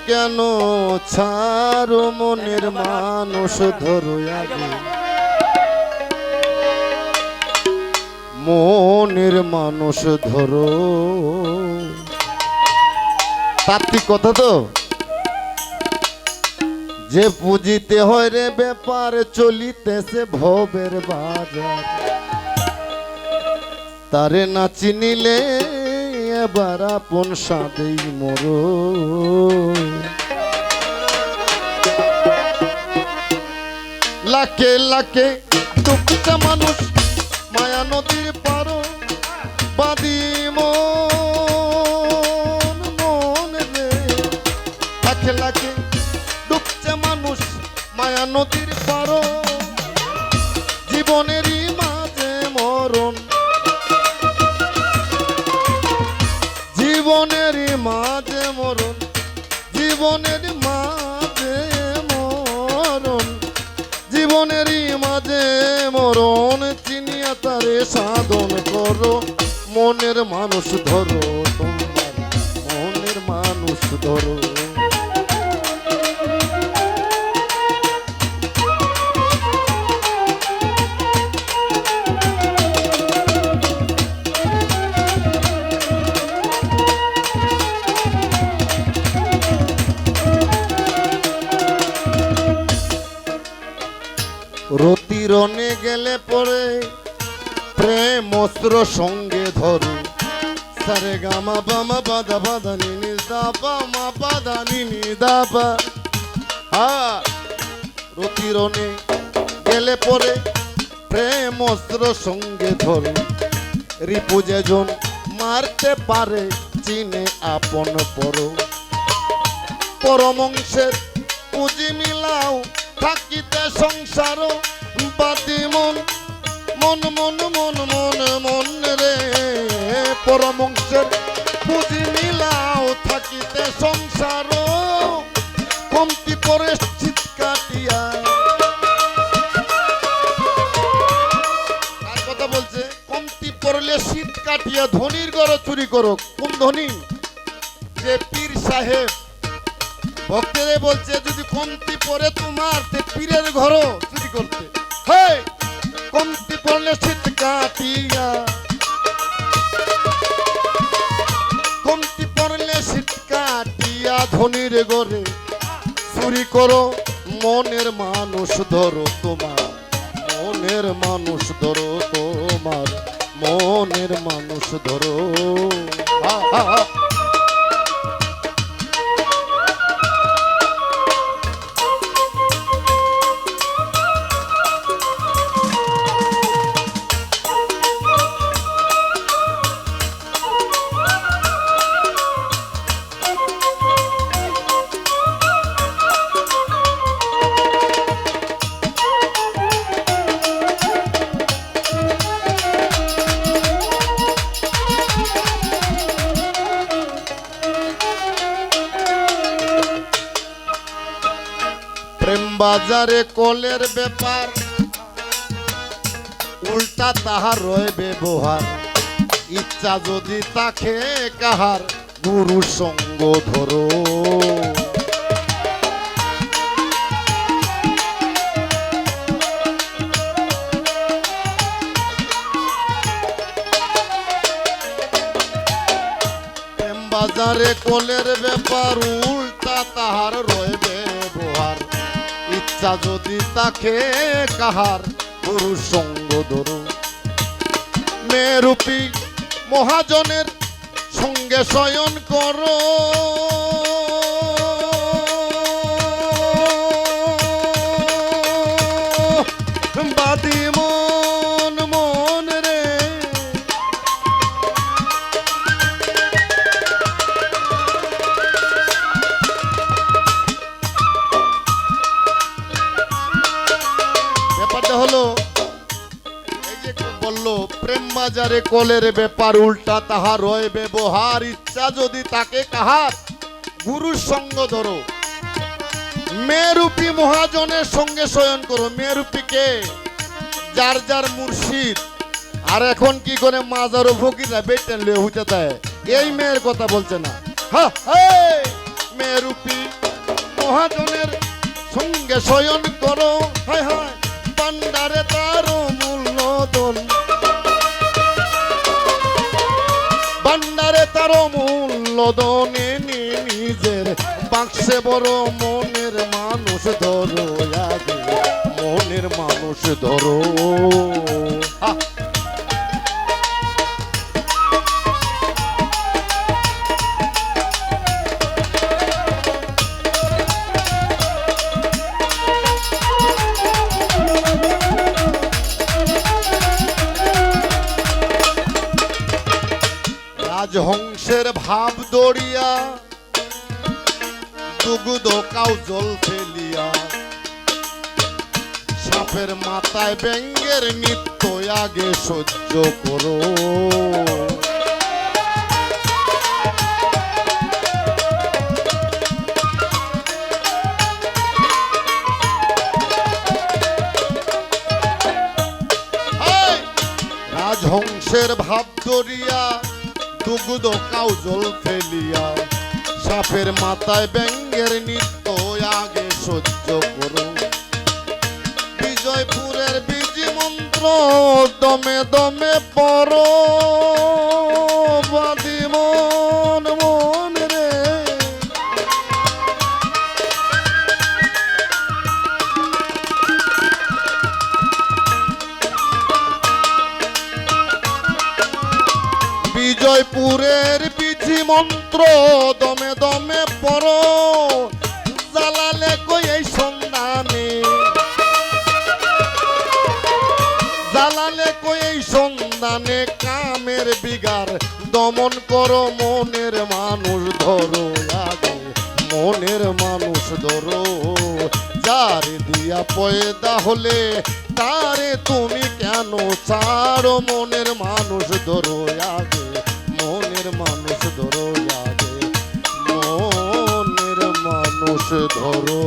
কেন ছাড়ো মনের মানুষ ধরো আগে মনের মানুষ ধরো তাত্ত্বিক কথা তো যে পুজিতে হয় রে ব্যাপার চলিতেছে ভবের বাজার তারে না চিনিলে এবার আপন সাদেই মরো লাখে লাখে ডুবতে মানুষ মায়া নদীর পারো বাদি মন রে লাখে লাখে ডুবছে মানুষ মায়া নদীর পারো জীবনেরই মাঝে মরণ জীবনেরই মাঝে মরণ জীবনের মাঝে মরণ জীবনেরই মাঝে মরণ চিনিয়া তারে সাধন করো মনের মানুষ ধরো তোমার মনের মানুষ ধরো রতিরনে গেলে পরে প্রেম অস্ত্র সঙ্গে ধরে সারে গামা বামা বাদা বাদা নিনি দাবা মা বাদা নিনি দাবা রতিরনে গেলে পরে প্রেম অস্ত্র সঙ্গে ধরে রিপু যেজন মারতে পারে চিনে আপন পরমংশের পুঁজি মিলাও থাকিতে সংসার বাদি মন মন মন মন মন মন রে পরমংশের পুঁজি মিলাও থাকিতে সংসার কমতি করে শীত কাটিয়া আর কথা বলছে কমতি পড়লে শীত কাটিয়া ধনির ঘর চুরি করো কোন ধনী যে পীর সাহেব ভক্তরে বলছে যদি কমতি পড়ে তোমার তে পীরের ঘরও চুরি করতে hey! কমতি পড়লে শীত কাটিয়া কমতি পড়লে শীত কাটিয়া ধনির ঘরে চুরি করো মনের মানুষ ধরো তোমার মনের মানুষ ধরো তোমার মনের মানুষ ধরো প্রেম বাজারে কলের ব্যাপার উল্টা তাহার রয় ব্যবহার ইচ্ছা যদি তাকে কাহার গুরু সঙ্গ ধরো প্রেম বাজারে কলের ব্যাপার উল্টা তাহার রয় ব্যবহার ইচ্ছা যদি তাকে কাহার গুরু সঙ্গ ধরো মেরূপী মহাজনের সঙ্গে শয়ন করো বাদি মন মন রে ব্যাপারটা হলো এই যে বললো প্রেম বাজারে কলের ব্যাপার উল্টা তাহার রয় ব্যবহার ইচ্ছা যদি তাকে কাহার গুরুর সঙ্গ ধরো মেরূপী মহাজনের সঙ্গে শয়ন করো মেরূপীকে যার যার মুর্শিদ আর এখন কি করে মাজার ও ফকিরা বেটেন লয়ে হুঁচে দেয় এই মেয়ের কথা বলছে না মেরুপি মহাজনের সঙ্গে শয়ন করো, হায় হায় ভান্ডারে তার মূল্যধন, ভান্ডারে তার মূল্যধনে নিজের বাক্সে বড় মনের মানুষ ধরো, আগে মনের মানুষ ধরো। রাজহংসের ভাব দড়িয়া দুগুদ কাউজল ফেলিয়া, সাপের মাথায় ব্যঙ্গের নৃত্য আগে সহ্য করো। রাজহংসের ভাব দড়িয়া দুগুদ কাউজল ফেলিয়া, সাপের মাথায় ব্যঙ্গের নৃত্য আগে সহ্য করো। বিজয়পুরের বীজি মন্ত্র দমে দমে পড়ো, বাদি মন মন রে। বিজয়পুরের বীজি মন্ত্র দমে দমে পড়ো, জ্বালালে কই এই সন্ধানে, জ্বালালে কই এই সন্ধানে কামের বিগার দমন করো, মনের মানুষ ধরো, আগে মনের মানুষ ধরো। যার দিয়া পয়দা হলে তারে তুমি কেন ছাড়ো, মনের মানুষ ধরো, আগে মনের মানুষ ধরো, আগে মনের মানুষ ধরো।